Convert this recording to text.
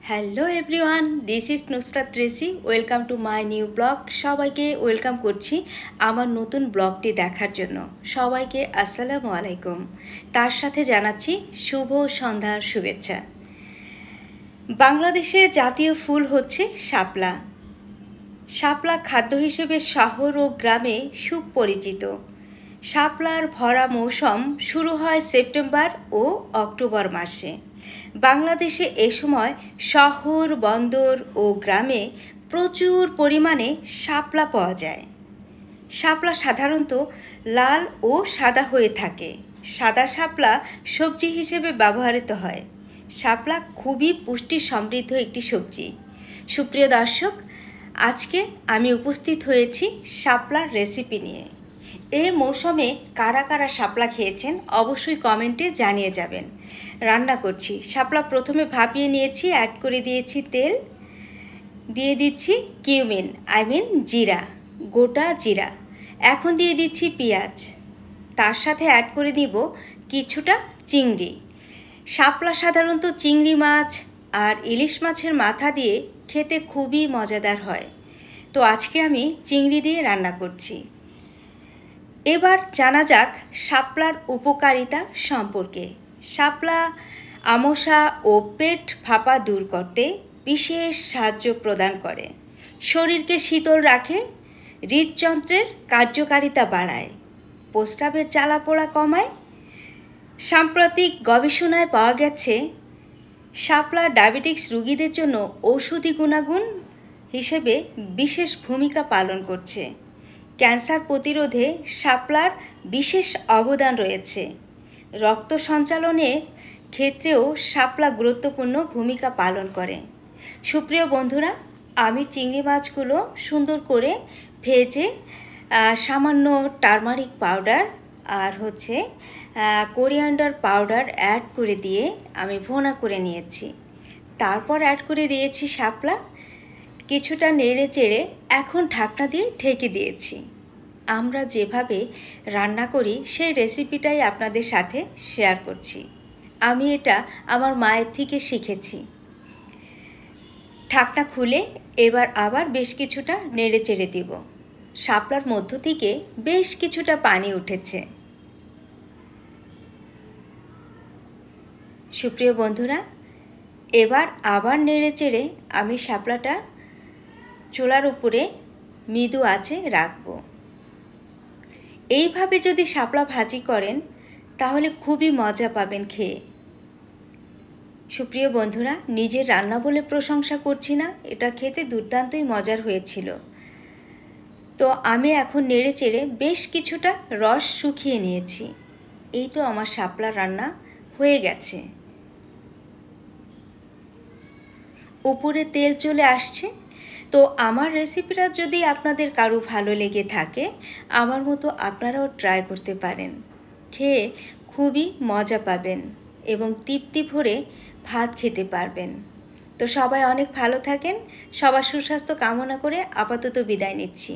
Hello everyone, this is Nusrat Tracy. Welcome to my new blog. সবাইকে welcome করছি আমার নতুন ব্লগটি দেখার জন্য। সবাইকে আসসালামু আলাইকুম। তার সাথে জানাচ্ছি শুভ সন্ধ্যার শুভেচ্ছা। বাংলাদেশের জাতীয় ফুল হচ্ছে শাপলা। শাপলা খাদ্য হিসেবে শহর ও গ্রামে সুপরিচিত। শাপলার ভরা মৌসুম শুরু হয় সেপ্টেম্বর ও অক্টোবর মাসে। বাংলাদেশে এ সময় শহর, বন্দর ও গ্রামে প্রচুর পরিমাণে শাপলা পাওয়া যায়। শাপলা সাধারণত লাল ও সাদা হয়ে থাকে। সাদা শাপলা সবজি হিসেবে ব্যবহৃত হয়। শাপলা খুবই পুষ্টি সমৃদ্ধ একটি সবজি। সুপ্রিয় দর্শক, আজকে আমি উপস্থিত হয়েছি শাপলার রেসিপি নিয়ে। এই মৌসুমে কারা কারা শাপলা খেয়েছেন অবশ্যই কমেন্টে জানিয়ে যাবেন। রান্না করছি। শাপলা প্রথমে ভাপিয়ে নিয়েছি, অ্যাড করে দিয়েছি তেল, দিয়ে দিচ্ছি কিউমিন জিরা, গোটা জিরা। এখন দিয়ে দিচ্ছি পেঁয়াজ, তার সাথে অ্যাড করে নিব কিছুটা চিংড়ি। শাপলা সাধারণত চিংড়ি মাছ আর ইলিশ মাছের মাথা দিয়ে খেতে খুবই মজাদার হয়। তো আজকে আমি চিংড়ি দিয়ে রান্না করছি। এবার জানা যাক শাপলার উপকারিতা সম্পর্কে। শাপলা আমশা ও পেট ফাঁপা দূর করতে বিশেষ সাহায্য প্রদান করে, শরীরকে শীতল রাখে, হৃদযন্ত্রের কার্যকারিতা বাড়ায়, প্রস্রাবের জ্বালাপোড়া কমায়। সাম্প্রতিক গবেষণায় পাওয়া গেছে শাপলা ডায়াবেটিক্স রোগীদের জন্য ঔষধি গুণাগুণ হিসেবে বিশেষ ভূমিকা পালন করছে। ক্যান্সার প্রতিরোধে শাপলার বিশেষ অবদান রয়েছে। রক্ত সঞ্চালনের ক্ষেত্রেও শাপলা গুরুত্বপূর্ণ ভূমিকা পালন করে। সুপ্রিয় বন্ধুরা, আমি চিংড়ি মাছগুলো সুন্দর করে ভেজে সামান্য টারমারিক পাউডার আর কোরিয়ান্ডার পাউডার অ্যাড করে দিয়ে আমি ভুনা করে নিয়েছি। তারপর অ্যাড করে দিয়েছি শাপলা, কিছুটা নেড়ে চেড়ে এখন ঢাকনা দিয়ে ঢেকে দিয়েছি। আমরা যেভাবে রান্না করি সেই রেসিপিটাই আপনাদের সাথে শেয়ার করছি। আমি এটা আমার মায়ের থেকে শিখেছি। ঢাকনা খুলে এবার আবার বেশ কিছুটা নেড়ে চেড়ে দিব। শাপলার মধ্য থেকে বেশ কিছুটা পানি উঠেছে। সুপ্রিয় বন্ধুরা, এবার আবার নেড়ে চেড়ে আমি শাপলাটা চুলার উপরে মৃদু আঁচে রাখব। এইভাবে যদি শাপলা ভাজি করেন তাহলে খুবই মজা পাবেন খেয়ে। সুপ্রিয় বন্ধুরা, নিজের রান্না বলে প্রশংসা করছি না, এটা খেতে দুর্দান্তই মজার হয়েছিল। তো আমি এখন নেড়ে চেড়ে বেশ কিছুটা রস শুকিয়ে নিয়েছি। এই তো আমার শাপলা রান্না হয়ে গেছে। উপরে তেল চলে আসছে। তো আমার রেসিপিটা যদি আপনাদের কারো ভালো লেগে থাকে, আমার মতো আপনারাও ট্রাই করতে পারেন। খেয়ে খুবই মজা পাবেন এবং তৃপ্তি ভরে ভাত খেতে পারবেন। তো সবাই অনেক ভালো থাকেন। সবার সুস্বাস্থ্য কামনা করে আপাতত বিদায় নিচ্ছি।